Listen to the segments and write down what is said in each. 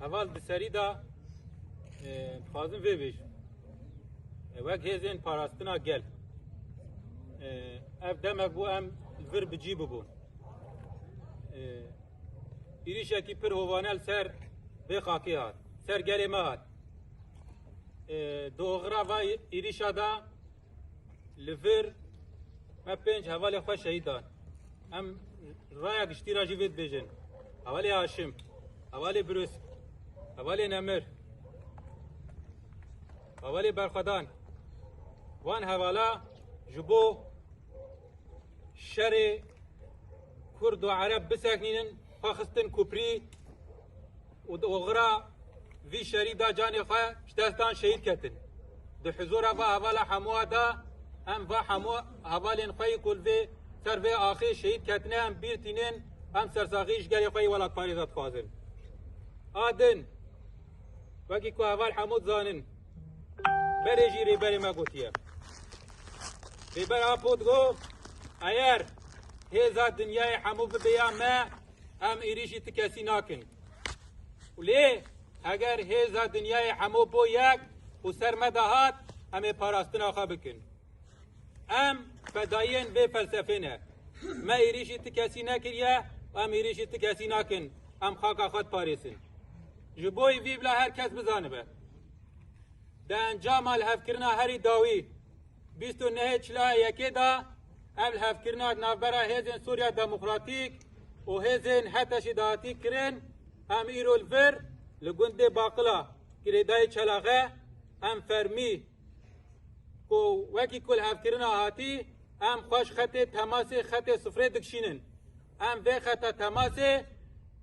اول بسری دا خازم وی بیش وک هزین پاراستنا گل اف دمک بو ام ور بجی ببو ایریشه کی پر هوانل سر به خاکی هات سر گلی ما هات دوغرا و ایریشا دا لور ما پنج حوالی خواه شهیدان ام رای گشتی را جیوید بیجن حوالی هاشم حوالی بروس حوالی نمر حوالی برخدان وان حوالا جبو شر کرد و عرب بسکنین خواستن کپری و دوغرا وی شری دا جانی خواه شتستان شهید کتن دو حضور و حوالا حموه دا هم و حموه حوالین خواه کل وی سر وی آخی شهید کتنه هم بیرتینن هم سرساقیش گری خواه ولاد پاریزات خوازن آدن وکی که حوال حمود زانن بری جی ریبری ما گوتیه ریبر آپود گو ایر هزا دنیای حمود بیا ما هم ایریشی تکسی ناکن ولی اگر هزا دنیای حمود بو یک و سرمدهات همه پاراستنا خواه بکن ام فداین به فلسفه نه ما ایریشی تکسی نکریه و ام ایریشی تکسی نکن ام خاکا خود پاریسن جبوی وی بلا هر کس بزانه به ده انجام الهف کرنا هری داوی 29 چلا یکی دا الهف کرنا نافبرا هزین سوریا دموکراتیک و هزین حتشی داتی کرن ام ایرو الفر لگنده باقلا گریدای چلاغه ام فرمی کو وکی کل هفکرنا هاتی ام خوش خط تماس خط صفره دکشینن ام به خط تماس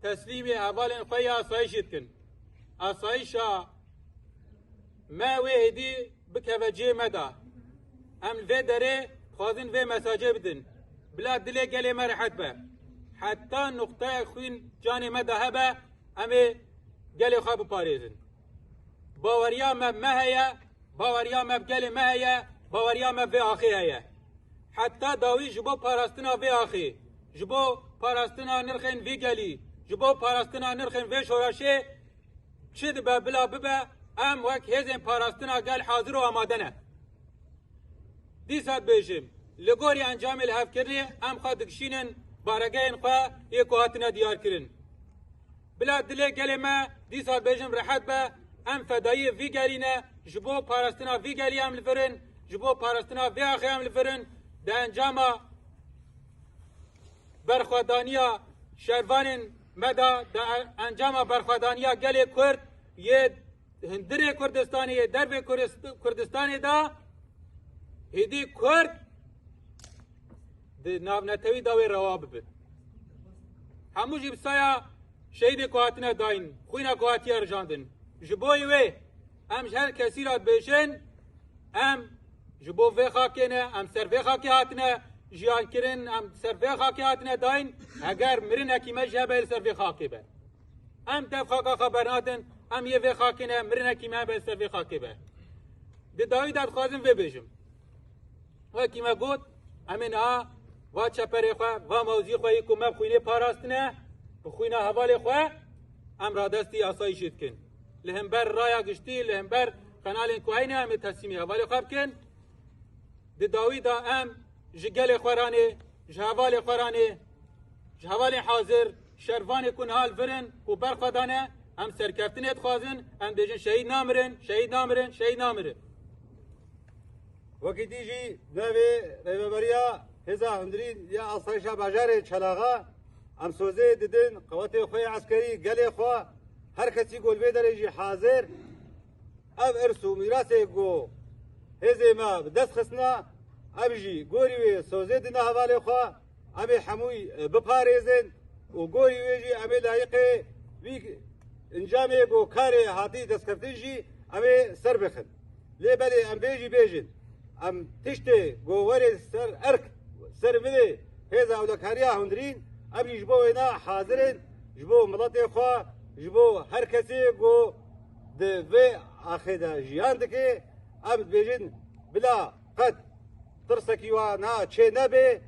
تسلیم اولین خوی آسایشید کن آسایشا ما ویدی بکوجه مدا ام و داره خوازن و مساجه بدن بلا دلی گلی مرحت به حتی نقطه خوین جان مدا هبه امی گلی خواه بپاریزن باوریا مهیا باوریا مبگل مهیا باوریا مب آخی هیا حتی داوی جبو پاراستنا وی آخی جبو پاراستنا نرخن وی گلی جبو پاراستنا نرخن وی شورشه چید به بلا ببه ام وک هزین پاراستنا گل حاضر و آماده نه دیسات بیشم لگوری انجام الهف کرنی ام خواه دکشینن بارگین خواه یکو هاتنا دیار کرن بلا دلی گلی ما دیسات بیشم راحت به ام فدایی وی گلینه جبو پاراستنا وی گلی هم لفرن جبو پاراستنا وی آخی هم لفرن ده انجام برخوادانیا شروان مدا ده انجام برخوادانیا گلی کرد یه هندری کردستانی یه درب کردستانی دا هدی کرد ده ناونتوی داوی رواب بید همو جی بسایا شهید کوهاتنا داین خوینا کوهاتی ارجاندن جبوی وی ام هر کسی را بیشن ام جبو وی خاکینه ام سر وی خاکی هاتنه جیان کرن ام سر وی خاکی هاتنه داین اگر مرن حکیمه جبه سر وی خاکی به ام تف خاکا خبرناتن ام یه وی خاکینه مرن حکیمه به سر وی خاکی به ده داوی داد خوازم وی بیشم و حکیمه گود امین ها و چپره خواه و موزی خواهی که مب خوینه پاراستنه بخوینه حوال خواه ام را دستی آسایشید کن لهمبر رایا گشتی لهمبر قنال کوهینه ام تسلیمی حوالی خواب کن ده داوی دا ام جگل خورانه جهوال خورانه جهوال حاضر شروان کن حال فرن و برخدانه ام سرکفتنیت خوازن ام بیجن شهید نامرن شهید نامرن شهید نامرن وقتی جی دوی ریبریا هزا هندرین یا آسایشا باجار چلاغا ام سوزه دیدن قوات خوی عسکری گلی خوا هر کسی گلبه داره جی حاضر اب ارسو میراث گو هزه ما دست خسنا اب جی گوری وی سوزه دینا حواله خوا اب حموی بپاریزن و گوری وی جی اب لایقه وی انجام گو کار هاتی دست کردن جی اب سر بخن لی بله ام بیجی بیجن ام تشته گووری سر ارک سر بده هزا اولکاریا هندرین اب جبو اینا حاضرن جبو ملت خوا جبو هر کسی گو ده و آخدا جیان دکه ام بیجن بلا قد ترسکی و نا چه نبه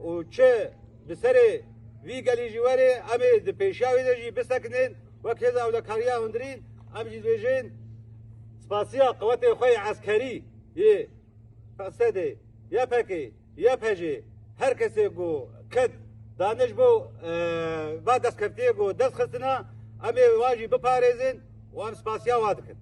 و چه بسر وی گلی جواره ام ده پیشاوی ده جی بسکنن وەک هێزا ئەولەکاریە هەندرین ئەم جی دەبێژین سپاسیا قوەتێ خۆی عەسکەری یێ سەدێ یا پەکێ یا پەژێ هەر کەسێک گۆ کەت دانش بۆ با دەستکەفتەیە گۆ دەست خستنە ئەمێ واژی بپارێزن و ئەم سپاسیا وا دکن